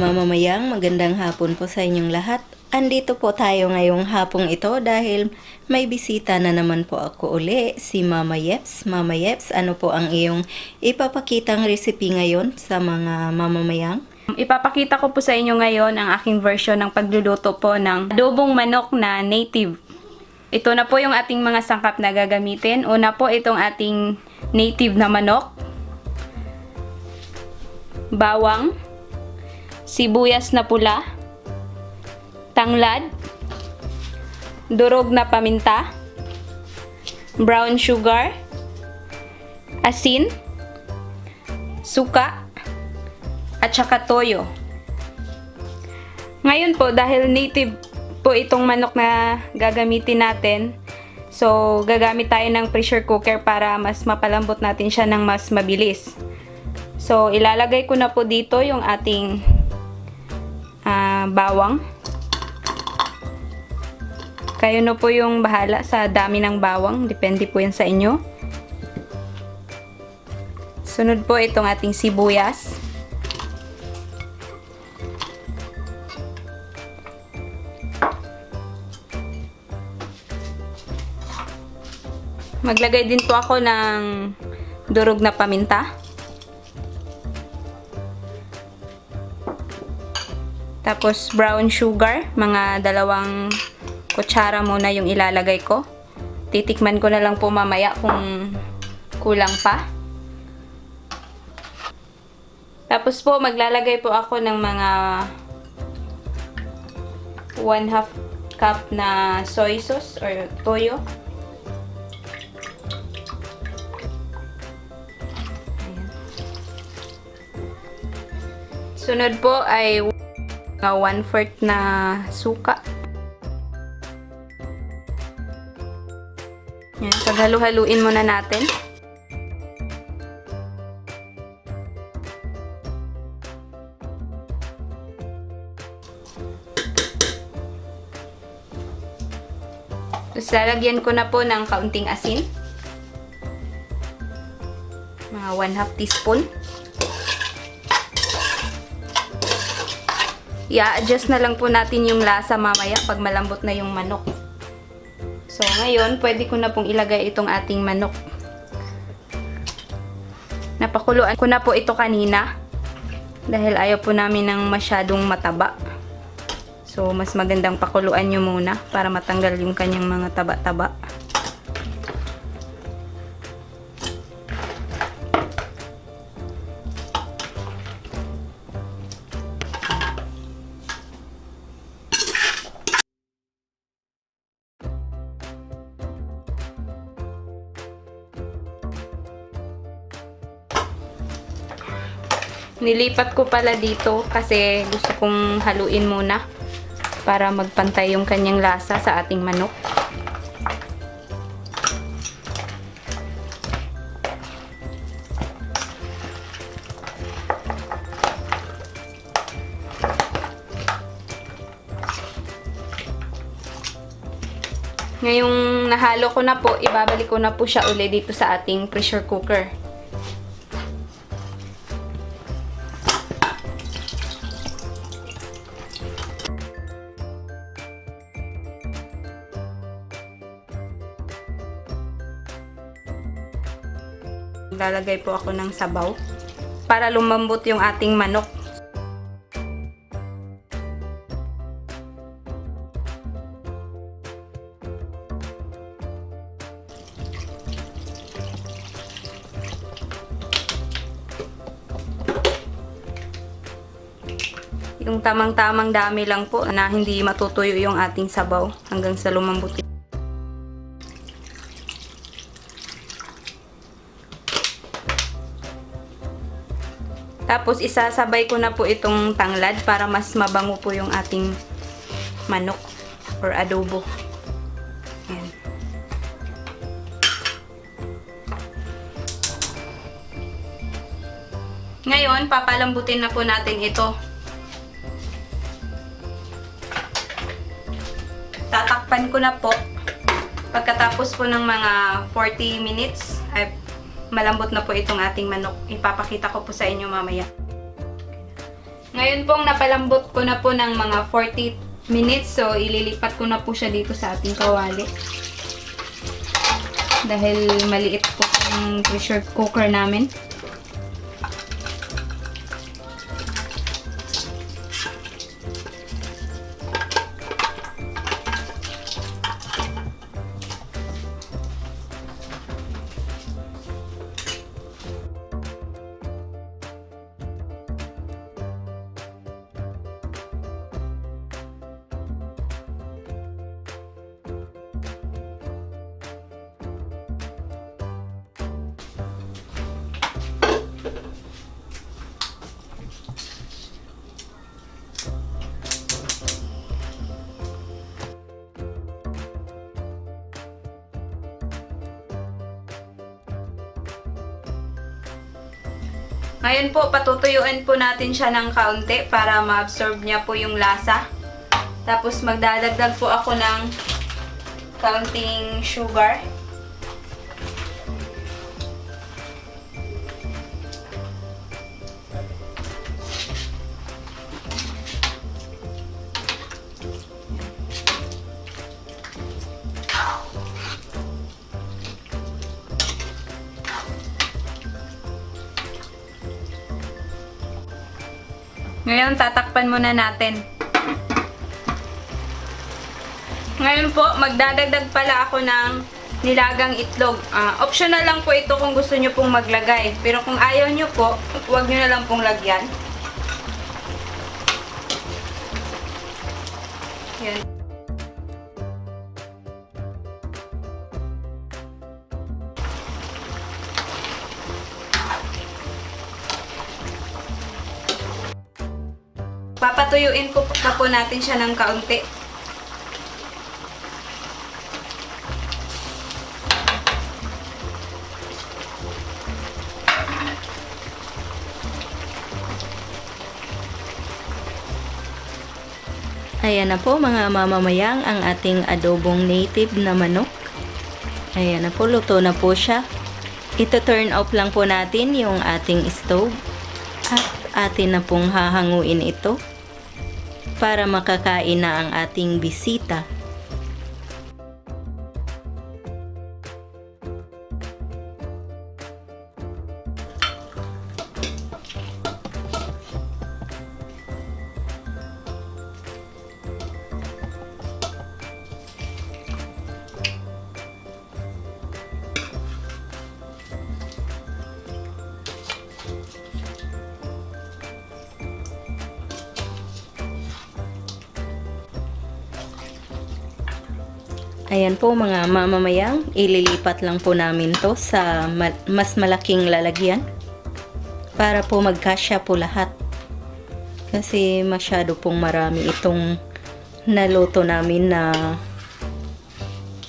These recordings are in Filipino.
mamamayang, magandang hapon po sa inyong lahat. Andito po tayo ngayong hapong ito dahil may bisita na naman po ako uli, si Mama Yeps. Mama Yeps, ano po ang iyong ipapakitang recipe ngayon sa mga mamamayang? Ipapakita ko po sa inyo ngayon ang aking version ng pagluluto po ng adobong manok na native. Ito na po yung ating mga sangkap na gagamitin. Una po itong ating native na manok, bawang, sibuyas na pula, tanglad, durog na paminta, brown sugar, asin, suka, at saka toyo. Ngayon po, dahil native po itong manok na gagamitin natin, so gagamit tayo ng pressure cooker para mas mapalambot natin siya ng mas mabilis. So ilalagay ko na po dito yung ating bawang. Kayo na po yung bahala sa dami ng bawang, depende po yan sa inyo. Sunod po itong ating sibuyas. Maglagay din po ako ng durog na paminta. Tapos brown sugar, mga 2 kutsara muna yung ilalagay ko. Titikman ko na lang po mamaya kung kulang pa. Tapos po maglalagay po ako ng mga 1/2 cup na soy sauce or toyo. Sunod po ay 1/4 na suka. Yan, paghalu-haluin muna natin. Tapos lalagyan ko na po ng kaunting asin. Mga 1/2 teaspoon. I-adjust na lang po natin yung lasa mamaya pag malambot na yung manok. So, ngayon, pwede ko na pong ilagay itong ating manok. Napakuluan ko na po ito kanina dahil ayaw po namin ng masyadong mataba. So, mas magandang pakuluan nyo muna para matanggal yung kanyang mga taba-taba. Nilipat ko pala dito kasi gusto kong haluin muna para magpantay yung kanyang lasa sa ating manok. Ngayong nahalo ko na po, ibabalik ko na po siya uli dito sa ating pressure cooker. Lalagay po ako ng sabaw para lumambot yung ating manok. Yung tamang-tamang dami lang po na hindi matutuyo yung ating sabaw hanggang sa lumambot. Tapos isasabay ko na po itong tanglad para mas mabango po yung ating manok or adobo. Ayan. Ngayon, papalambutin na po natin ito. Tatakpan ko na po. Pagkatapos po ng mga 40 minutes, ay malambot na po itong ating manok. Ipapakita ko po sa inyo mamaya. Ngayon pong napalambot ko na po ng mga 40 minutes. So, ililipat ko na po siya dito sa ating kawali. Dahil maliit po ang pressure cooker namin. Ngayon po, patutuyuin po natin siya ng kaunti para ma-absorb niya po yung lasa. Tapos magdadagdag po ako ng kaunting sugar. Ngayon, tatakpan muna natin. Ngayon po, magdadagdag pala ako ng nilagang itlog. Optional lang po ito kung gusto nyo pong maglagay. Pero kung ayaw nyo po, huwag nyo na lang pong lagyan. Yan. Papatuyuin ko pa po natin siya ng kaunti. Ayan na po mga mamamayang ang ating adobong native na manok. Ayan na po, luto na po siya. Ito turn off lang po natin yung ating stove. At atin na pong hahanguin ito para makakain na ang ating bisita. Ayan po mga mamamayang, ililipat lang po namin to sa mas malaking lalagyan para po magkasya po lahat. Kasi masyado pong marami itong naluto namin na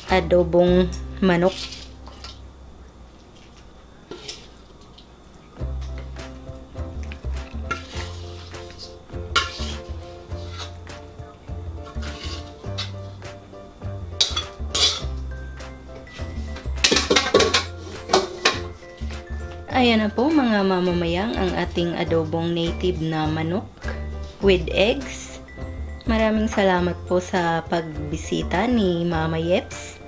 adobong manok. Ayan na po mga mamamayang ang ating adobong native na manok with eggs. Maraming salamat po sa pagbisita ni Mama Yeps.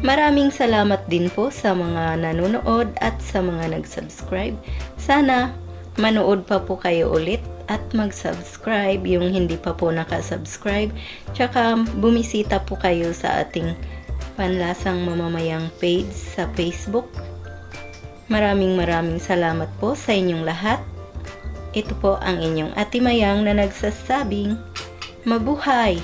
Maraming salamat din po sa mga nanonood at sa mga nag-subscribe. Sana manood pa po kayo ulit at mag-subscribe yung hindi pa po nakasubscribe. Tsaka bumisita po kayo sa ating Panlasang Mamamayang page sa Facebook. Maraming salamat po sa inyong lahat. Ito po ang inyong Ate Mayang na nagsasabing, mabuhay!